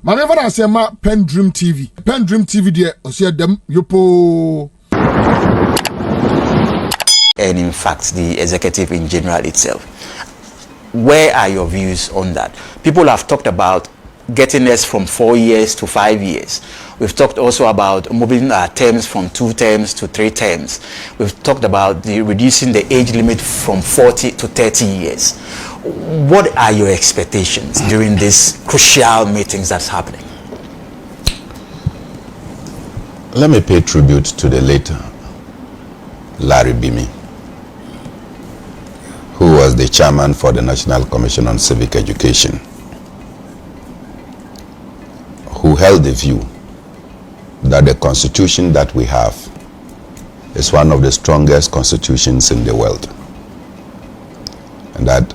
My never say ma PENDREAM TV. PENDREAM TV there, osia dem yopo. And in fact, the executive in general itself. Where are your views on that? People have talked about getting us from 4 years to 5 years. We've talked also about moving our terms from 2 terms to 3 terms. We've talked about reducing the age limit from 40 to 30 years. What are your expectations during these crucial meetings that's happening? Let me pay tribute to the late Larry Bimi, who was the chairman for the National Commission on Civic Education, who held the view that the constitution that we have is one of the strongest constitutions in the world, and that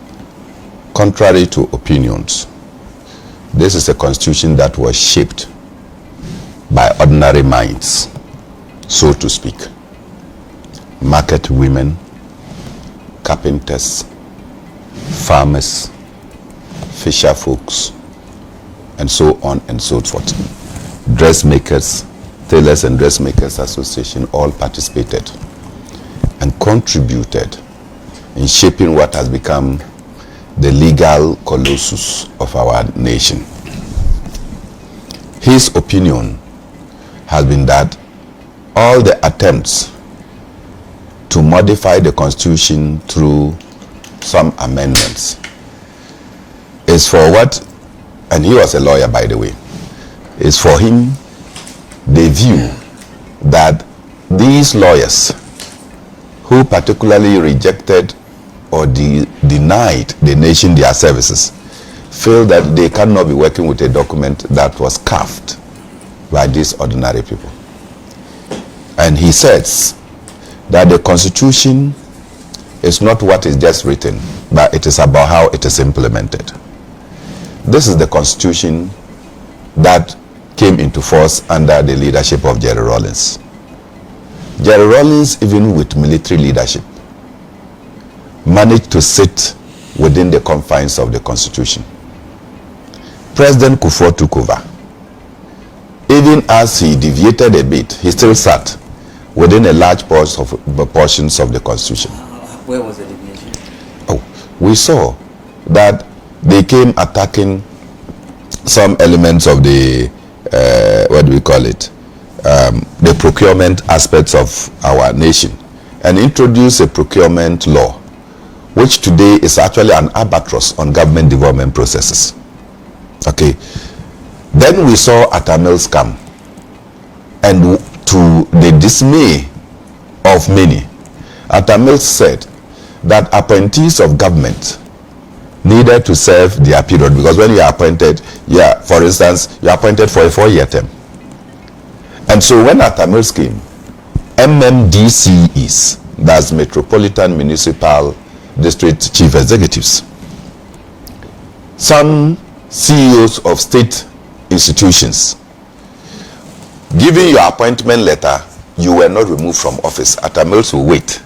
contrary to opinions, this is a constitution that was shaped by ordinary minds, so to speak. Market women, carpenters, farmers, fisher folks, and so on and so forth. Dressmakers, Tailors and Dressmakers Association all participated and contributed in shaping what has become the legal colossus of our nation. His opinion has been that all the attempts to modify the constitution through some amendments is for what, and he was a lawyer by the way, is for him the view that these lawyers who particularly rejected or denied the nation their services feel that they cannot be working with a document that was carved by these ordinary people. And he says that the constitution is not what is just written, but it is about how it is implemented. This is the constitution that came into force under the leadership of Jerry Rawlings. Jerry Rawlings, even with military leadership, managed to sit within the confines of the constitution. President Kufuor took over. Even as he deviated a bit, he still sat within a large portions of the constitution. Where was the deviation? Oh, we saw that they came attacking some elements of the what do we call it, the procurement aspects of our nation, and introduced a procurement law which today is actually an albatross on government development processes. Okay, then we saw Atta Mills come, and to the dismay of many, Atta Mills said that appointees of government needed to serve their period, because when you are appointed, for instance, you are appointed for a 4-year term. And so when Atta Mills came, MMDCEs, that's Metropolitan Municipal District Chief Executives, some CEOs of state institutions, giving your appointment letter, you were not removed from office. Atta Mills will wait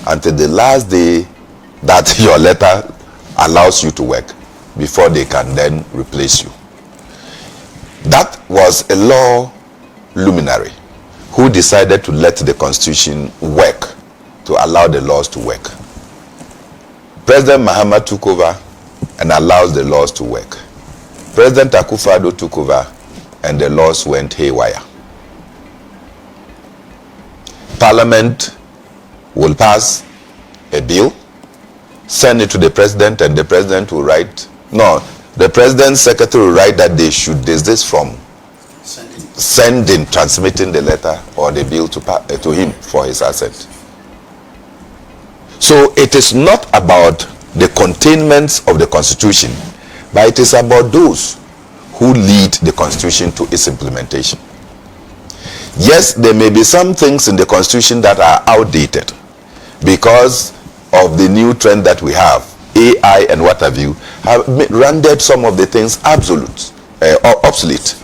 until the last day that your letter allows you to work before they can then replace you. That was a law luminary who decided to let the constitution work, to allow the laws to work. President Mahamudu took over and allows the laws to work. President Akufo-Addo took over and the laws went haywire. Parliament will pass a bill, send it to the president, and the president will write, no, the president's secretary will write that they should desist from transmitting the letter or the bill to him for his assent. So it is not about the containments of the constitution, but it is about those who lead the constitution to its implementation. Yes, there may be some things in the constitution that are outdated because of the new trend that we have, AI and what have you, have rendered some of the things or obsolete.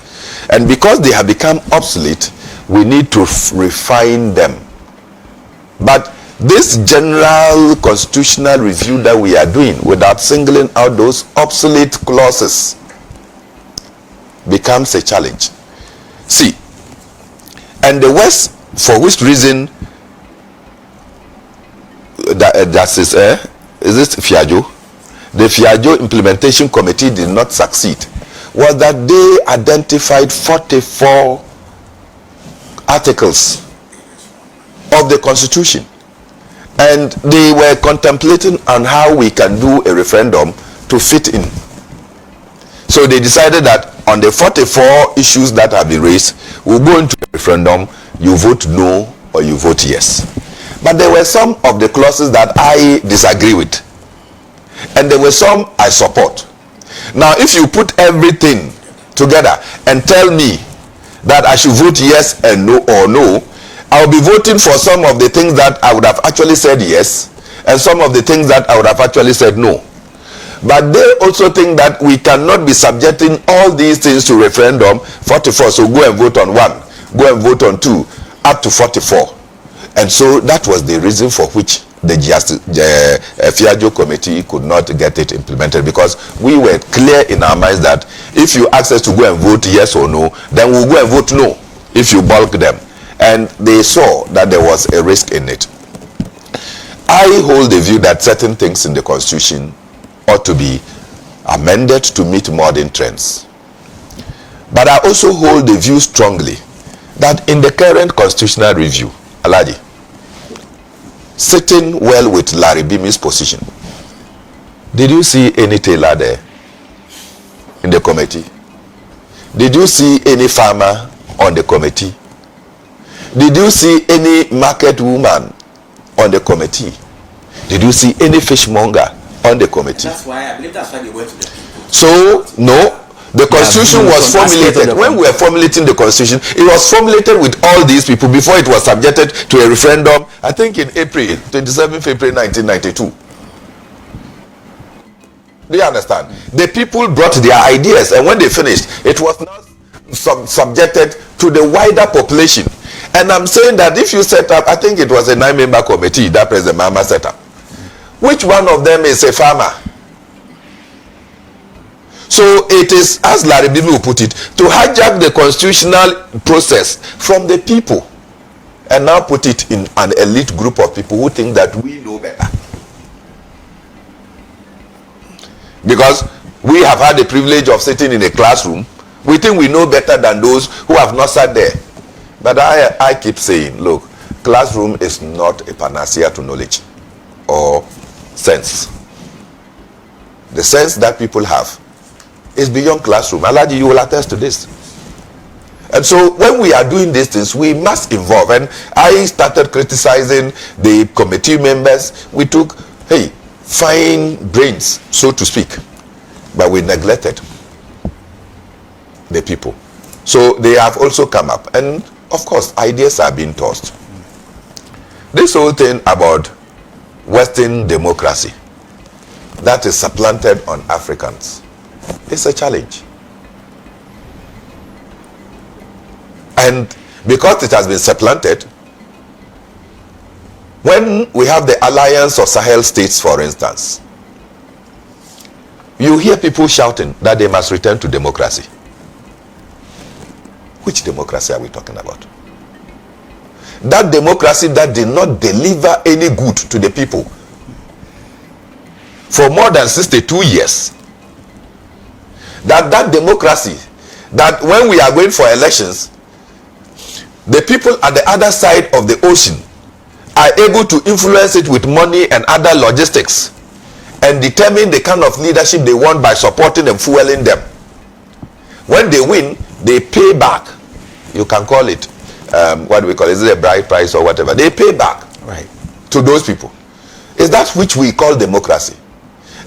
And because they have become obsolete, we need to refine them. But this general constitutional review that we are doing, without singling out those obsolete clauses, becomes a challenge. See, and the West, for which reason that is this Fiajo? The Fiajo Implementation Committee did not succeed was that they identified 44 articles of the Constitution, and they were contemplating on how we can do a referendum to fit in. So they decided that on the 44 issues that have been raised, we'll go into a referendum, you vote no or you vote yes. But there were some of the clauses that I disagree with, and there were some I support. Now, if you put everything together and tell me that I should vote yes and no or no, I'll be voting for some of the things that I would have actually said yes, and some of the things that I would have actually said no. But they also think that we cannot be subjecting all these things to referendum. 44, so go and vote on 1, go and vote on 2, up to 44. And so that was the reason for which the Fiajo committee could not get it implemented, because we were clear in our minds that if you ask us to go and vote yes or no, then we'll go and vote no if you bulk them. And they saw that there was a risk in it. I hold the view that certain things in the Constitution ought to be amended to meet modern trends. But I also hold the view strongly that in the current constitutional review, Alhaji, sitting well with Larry Bimi's position, did you see any tailor there in the committee? Did you see any farmer on the committee? Did you see any market woman on the committee? Did you see any fishmonger on the committee? That's why I believe that's why they went to the people. So, no, the Constitution was formulated. When we were formulating the Constitution, it was formulated with all these people before it was subjected to a referendum, I think in April, 27th April 1992. Do you understand? The people brought their ideas, and when they finished, it was now subjected to the wider population. And I'm saying that if you set up, I think it was a 9-member committee that President Mahama set up. Which one of them is a farmer? So it is, as Larry Bimi put it, to hijack the constitutional process from the people and now put it in an elite group of people who think that we know better. Because we have had the privilege of sitting in a classroom, we think we know better than those who have not sat there. But I keep saying, look, classroom is not a panacea to knowledge or sense. The sense that people have is beyond classroom. Alhaji, you will attest to this. And so when we are doing these things, we must involve. And I started criticizing the committee members. We took, fine brains, so to speak, but we neglected the people. So they have also come up. And of course, ideas are being tossed. This whole thing about Western democracy that is supplanted on Africans, it's a challenge. And because it has been supplanted, when we have the alliance of Sahel states, for instance, you hear people shouting that they must return to democracy. Which democracy are we talking about? That democracy that did not deliver any good to the people for more than 62 years. That democracy that when we are going for elections, the people at the other side of the ocean are able to influence it with money and other logistics and determine the kind of leadership they want by supporting and fueling them. When they win, they pay back. You can call it, what do we call it? Is it a bride price or whatever? They pay back, right, to those people. Is that which we call democracy?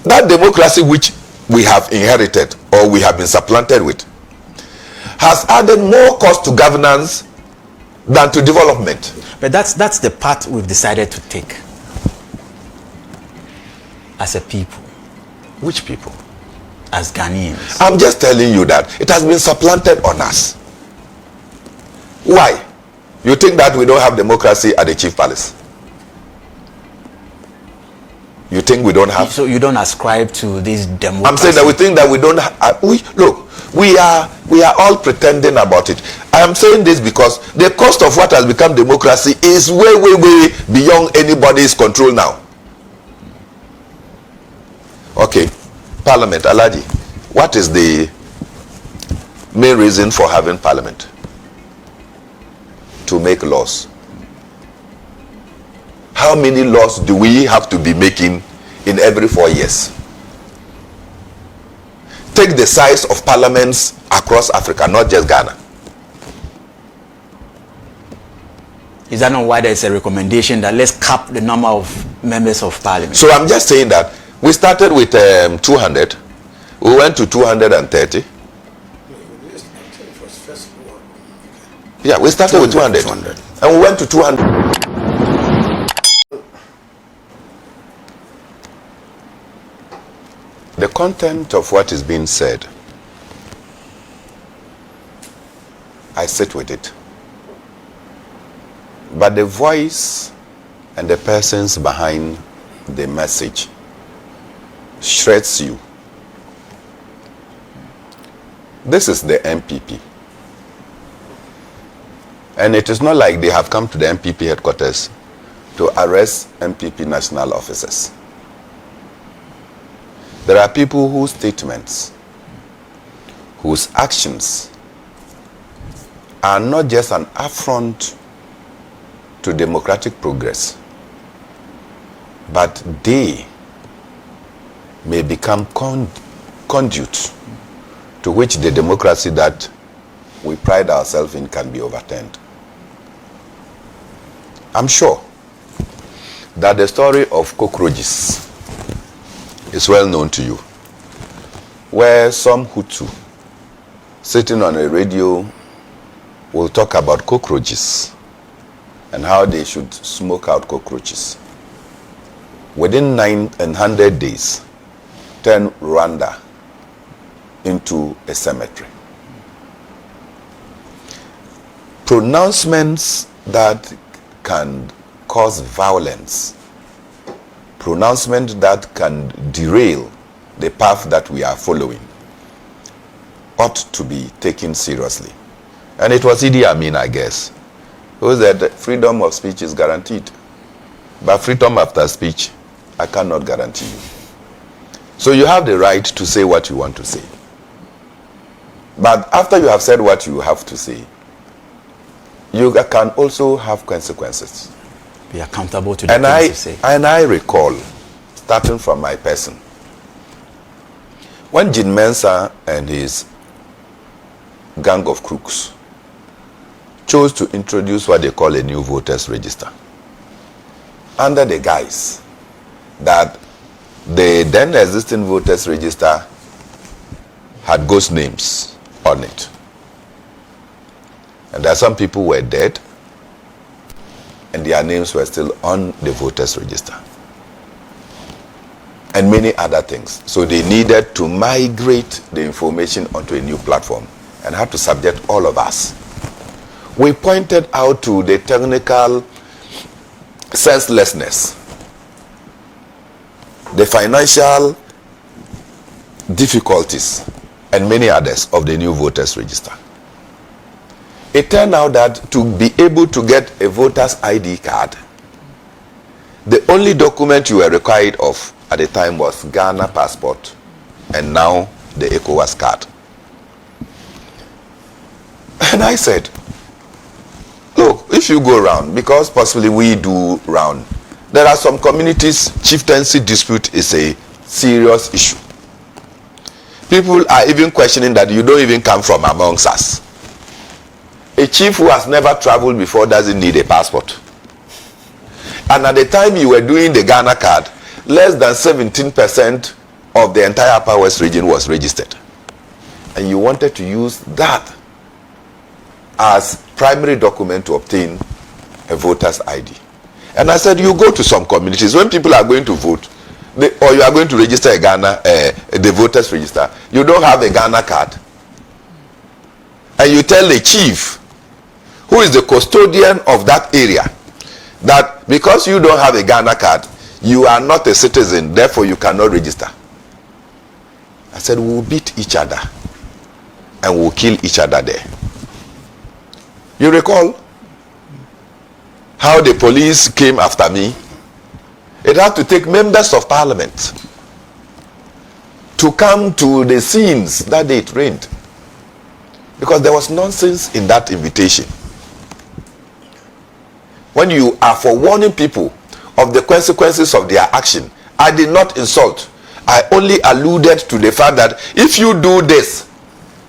That democracy which we have inherited or we have been supplanted with has added more cost to governance than to development. But that's the path we've decided to take as a people. Which people? As Ghanaians. I'm just telling you that it has been supplanted on us. Why? You think that we don't have democracy at the Chief Palace? You think we don't have? So you don't ascribe to this democracy? I'm saying that we think that we don't we are all pretending about it. I am saying this because the cost of what has become democracy is way beyond anybody's control now. Okay, Parliament, Alaji, what is the main reason for having Parliament? To make laws. How many laws do we have to be making in every 4 years? Take the size of parliaments across Africa, not just Ghana. Is that not why there's a recommendation that let's cap the number of members of parliament? So I'm just saying that we started with 200, we went to 230. Yeah, we started with 200 and we went to 200. The content of what is being said, I sit with it. But the voice and the persons behind the message shreds you. This is the MPP. And it is not like they have come to the MPP headquarters to arrest MPP national officers. There are people whose statements, whose actions are not just an affront to democratic progress, but they may become conduit to which the democracy that we pride ourselves in can be overturned. I'm sure that the story of cockroaches is well known to you, where some Hutu sitting on a radio will talk about cockroaches and how they should smoke out cockroaches. Within 900 days, turn Rwanda into a cemetery. Pronouncements that can cause violence, pronouncement that can derail the path that we are following, ought to be taken seriously. And it was Idi Amin, I guess, who said freedom of speech is guaranteed. But freedom after speech, I cannot guarantee you. So you have the right to say what you want to say. But after you have said what you have to say, you can also have consequences. Be accountable to the things you say. And I recall, starting from my person, when Jin Mensah and his gang of crooks chose to introduce what they call a new voters register, under the guise that the then existing voters register had ghost names on it. And there are some people who were dead and their names were still on the voters register. And many other things. So they needed to migrate the information onto a new platform and had to subject all of us. We pointed out to the technical senselessness, the financial difficulties, and many others of the new voters register. It turned out that to be able to get a voter's ID card, the only document you were required of at the time was Ghana passport, and now the ECOWAS card. And I said, look, if you go around, because possibly we do round, there are some communities, chieftaincy dispute is a serious issue. People are even questioning that you don't even come from amongst us. A chief who has never traveled before doesn't need a passport. And at the time you were doing the Ghana card, less than 17% of the entire Upper West region was registered. And you wanted to use that as primary document to obtain a voter's ID. And I said, you go to some communities, when people are going to vote, or you are going to register a Ghana, the voters register, you don't have a Ghana card. And you tell the chief, who is the custodian of that area, that because you don't have a Ghana card, you are not a citizen, therefore you cannot register. I said, we will beat each other and we'll kill each other there. You recall how the police came after me? It had to take members of parliament to come to the scenes that day it rained, because there was nonsense in that invitation. When you are for warning people of the consequences of their action, I did not insult. I only alluded to the fact that if you do this,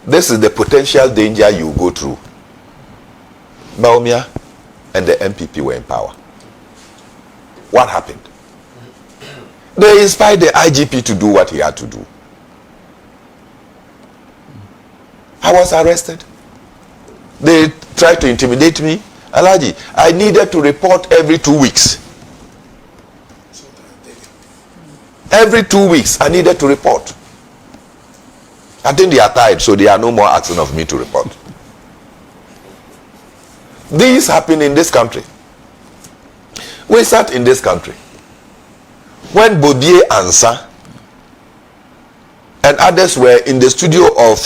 this is the potential danger you go through. Bawumia and the MPP were in power. What happened? They inspired the IGP to do what he had to do. I was arrested. They tried to intimidate me. Alhaji, I needed to report every 2 weeks. Every 2 weeks, I needed to report. I think they are tired, so they are no more asking of me to report. This happened in this country. We sat in this country when Bobie Ansa and others were in the studio of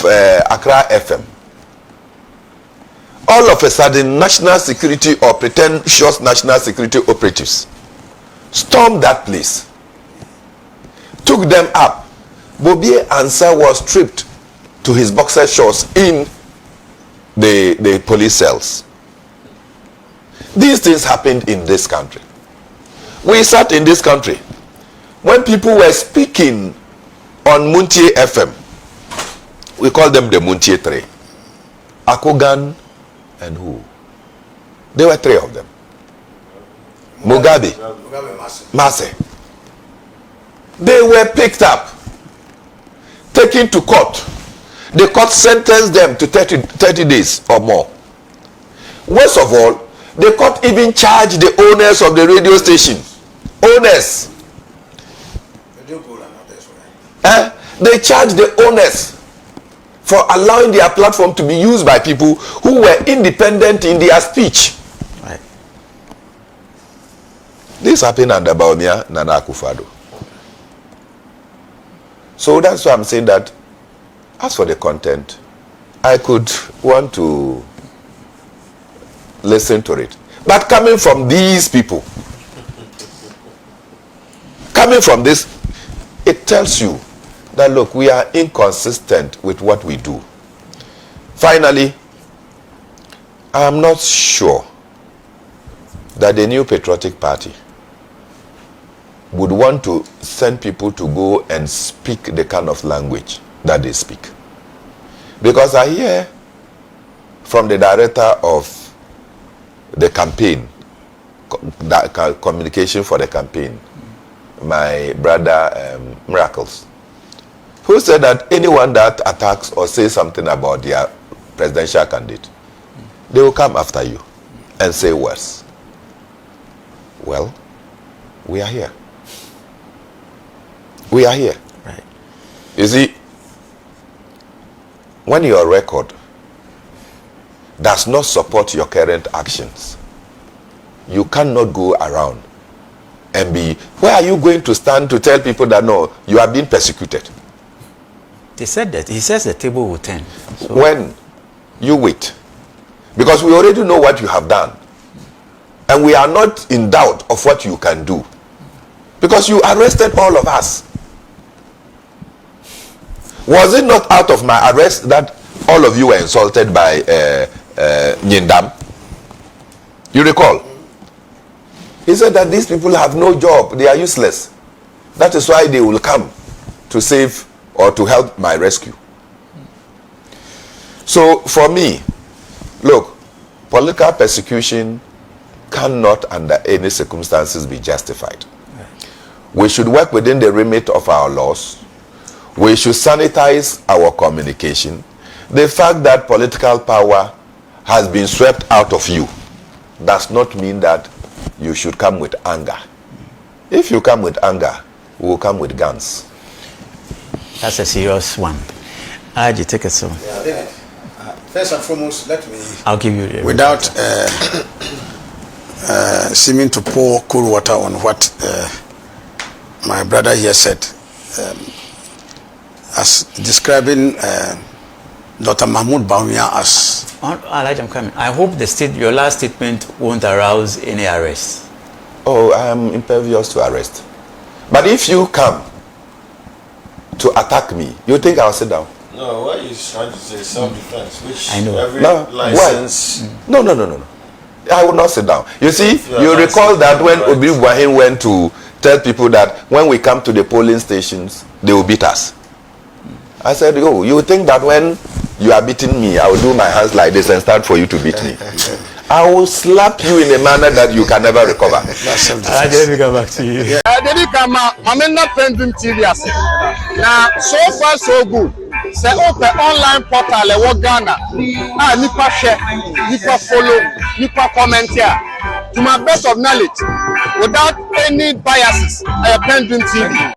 Accra FM. All of a sudden, national security or pretentious national security operatives stormed that place, took them up. Bobie Ansa was stripped to his boxer shorts in the police cells. These things happened in this country. We sat in this country when people were speaking on Muntie FM. We call them the Muntie Three. Akogan and who? There were three of them. Mugabe, Mase. They were picked up, taken to court. The court sentenced them to 30 days or more. Worst of all, the court even charged the owners of the radio station. Owners. They charged the owners for allowing their platform to be used by people who were independent in their speech. Right. This happened under Bawumia, Nana Akufo-Addo. So that's why I'm saying that as for the content, I could want to listen to it. But coming from these people, coming from this, it tells you that, look, we are inconsistent with what we do. Finally, I'm not sure that the New Patriotic Party would want to send people to go and speak the kind of language that they speak. Because I hear from the director of the campaign, communication for the campaign, my brother Miracles, who said that anyone that attacks or says something about their presidential candidate, they will come after you and say worse. Well, we are here. We are here. Right. You see, when your record does not support your current actions, you cannot go around and be, where are you going to stand to tell people that no, you are being persecuted? They said that. He says the table will turn. So when you wait, because we already know what you have done, and we are not in doubt of what you can do, because you arrested all of us. Was it not out of my arrest that all of you were insulted by Nyindam? You recall? He said that these people have no job, they are useless. That is why they will come to save or to help my rescue. So for me, look, political persecution cannot under any circumstances be justified. We should work within the remit of our laws. We should sanitize our communication. The fact that political power has been swept out of you does not mean that you should come with anger. If you come with anger, we will come with guns. that's a serious one. Aji, take it so. Yeah, David, first and foremost, let me, I'll give you the without seeming to pour cool water on what my brother here said, as describing Dr. Mahamudu Bawumia as... Elijah, I'm coming. I hope your last statement won't arouse any arrest. Oh, I am impervious to arrest. But if you come to attack me, you think I'll sit down? No, what you trying to say self-defense, which I know. every No, license... No. I will not sit down. You see, you recall that when Obi Buahin went to tell people that when we come to the polling stations, they will beat us. I said, oh, you think that when you are beating me, I will do my hands like this and start for you to beat me? I will slap you in a manner that you can never recover. Let me come back to you. I'm not PENDREAM TV. Now, so far so good. Say open online portal e Ghana. Nipa share, nipa follow, nipa comment here. To my best of knowledge, without any biases, PENDREAM TV.